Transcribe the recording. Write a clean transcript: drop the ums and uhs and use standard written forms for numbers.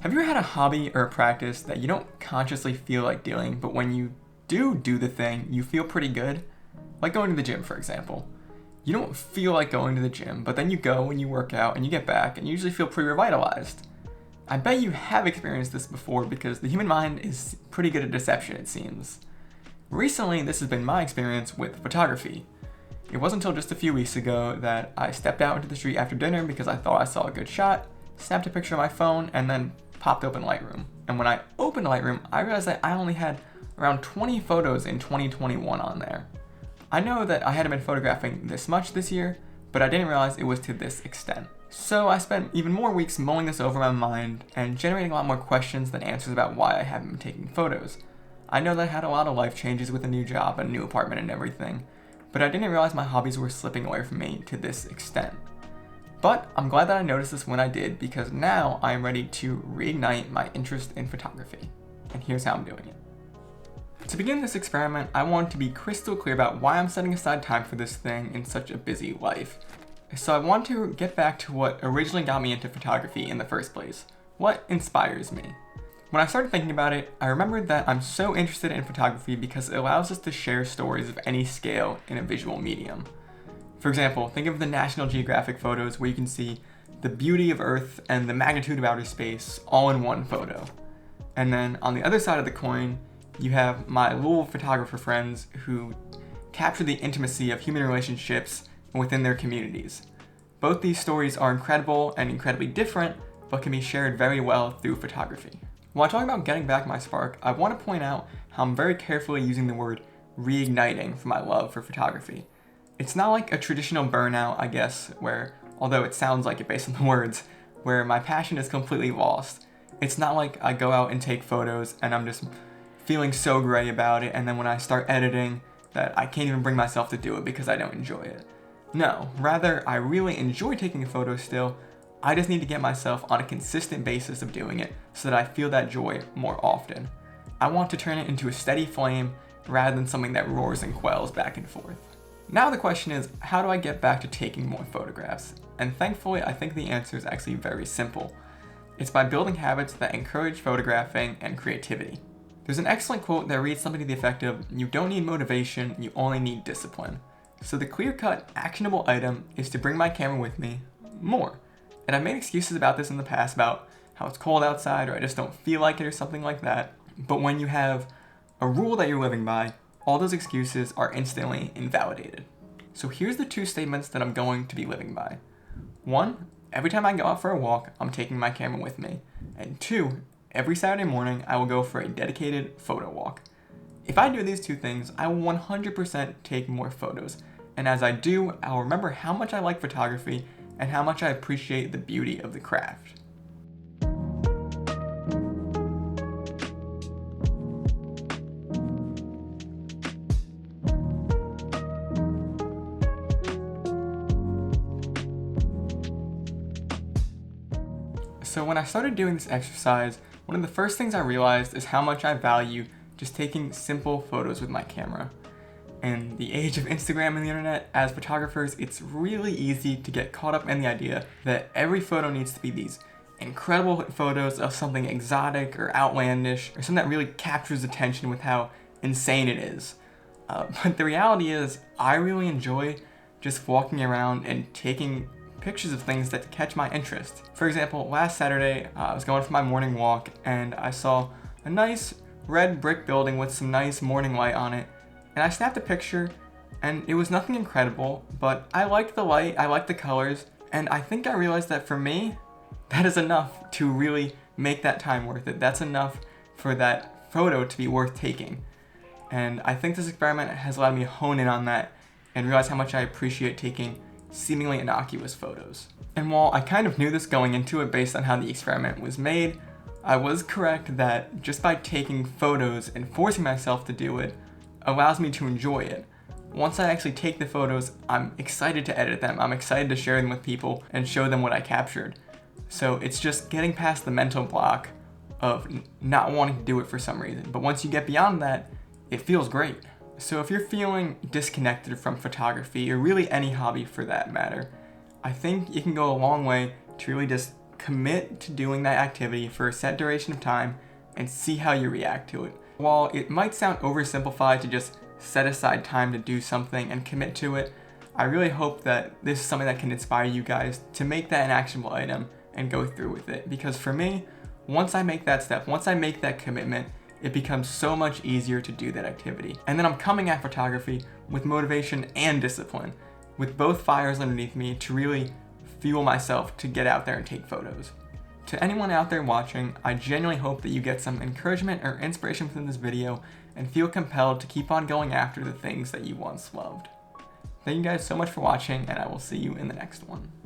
Have you ever had a hobby or a practice that you don't consciously feel like doing, but when you do the thing, you feel pretty good? Like going to the gym, for example. You don't feel like going to the gym, but then you go and you work out and you get back and you usually feel pretty revitalized. I bet you have experienced this before because the human mind is pretty good at deception, it seems. Recently, this has been my experience with photography. It wasn't until just a few weeks ago that I stepped out into the street after dinner because I thought I saw a good shot, snapped a picture on my phone, and then popped open Lightroom. And when I opened Lightroom, I realized that I only had around 20 photos in 2021 on there. I know that I hadn't been photographing this much this year, but I didn't realize it was to this extent. So I spent even more weeks mulling this over in my mind and generating a lot more questions than answers about why I haven't been taking photos. I know that I had a lot of life changes with a new job, a new apartment, and everything, but I didn't realize my hobbies were slipping away from me to this extent. But I'm glad that I noticed this when I did, because now I am ready to reignite my interest in photography. And here's how I'm doing it. To begin this experiment, I wanted to be crystal clear about why I'm setting aside time for this thing in such a busy life. So I want to get back to what originally got me into photography in the first place. What inspires me? When I started thinking about it, I remembered that I'm so interested in photography because it allows us to share stories of any scale in a visual medium. For example, think of the National Geographic photos where you can see the beauty of Earth and the magnitude of outer space all in one photo. And then on the other side of the coin, you have my Louisville photographer friends who capture the intimacy of human relationships within their communities. Both these stories are incredible and incredibly different, but can be shared very well through photography. While talking about getting back my spark, I want to point out how I'm very carefully using the word reigniting for my love for photography. It's not like a traditional burnout, I guess, where, although it sounds like it based on the words, where my passion is completely lost. It's not like I go out and take photos and I'm just feeling so gray about it, and then when I start editing, that I can't even bring myself to do it because I don't enjoy it. No, rather, I really enjoy taking photos still. I just need to get myself on a consistent basis of doing it so that I feel that joy more often. I want to turn it into a steady flame rather than something that roars and quells back and forth. Now the question is, how do I get back to taking more photographs? And thankfully, I think the answer is actually very simple. It's by building habits that encourage photographing and creativity. There's an excellent quote that reads something to the effect of, "You don't need motivation, you only need discipline." So the clear-cut, actionable item is to bring my camera with me more. And I've made excuses about this in the past about how it's cold outside or I just don't feel like it or something like that. But when you have a rule that you're living by, all those excuses are instantly invalidated. So here's the two statements that I'm going to be living by. 1, every time I go out for a walk, I'm taking my camera with me. And 2, every Saturday morning, I will go for a dedicated photo walk. If I do these two things, I will 100% take more photos. And as I do, I'll remember how much I like photography and how much I appreciate the beauty of the craft. So when I started doing this exercise, one of the first things I realized is how much I value just taking simple photos with my camera. In the age of Instagram and the internet, as photographers, it's really easy to get caught up in the idea that every photo needs to be these incredible photos of something exotic or outlandish, or something that really captures attention with how insane it is. But the reality is, I really enjoy just walking around and taking pictures of things that catch my interest. For example, last Saturday, I was going for my morning walk and I saw a nice red brick building with some nice morning light on it. And I snapped a picture, and it was nothing incredible, but I liked the light, I liked the colors, and I think I realized that for me, that is enough to really make that time worth it. That's enough for that photo to be worth taking. And I think this experiment has allowed me to hone in on that and realize how much I appreciate taking seemingly innocuous photos. And while I kind of knew this going into it based on how the experiment was made, I was correct that just by taking photos and forcing myself to do it allows me to enjoy it. Once I actually take the photos, I'm excited to edit them, I'm excited to share them with people and show them what I captured. So it's just getting past the mental block of not wanting to do it for some reason. But once you get beyond that, it feels great. So if you're feeling disconnected from photography, or really any hobby for that matter, I think it can go a long way to really just commit to doing that activity for a set duration of time and see how you react to it. While it might sound oversimplified to just set aside time to do something and commit to it, I really hope that this is something that can inspire you guys to make that an actionable item and go through with it. Because for me, once I make that step, once I make that commitment, it becomes so much easier to do that activity. And then I'm coming at photography with motivation and discipline, with both fires underneath me to really fuel myself to get out there and take photos. To anyone out there watching, I genuinely hope that you get some encouragement or inspiration from this video and feel compelled to keep on going after the things that you once loved. Thank you guys so much for watching, and I will see you in the next one.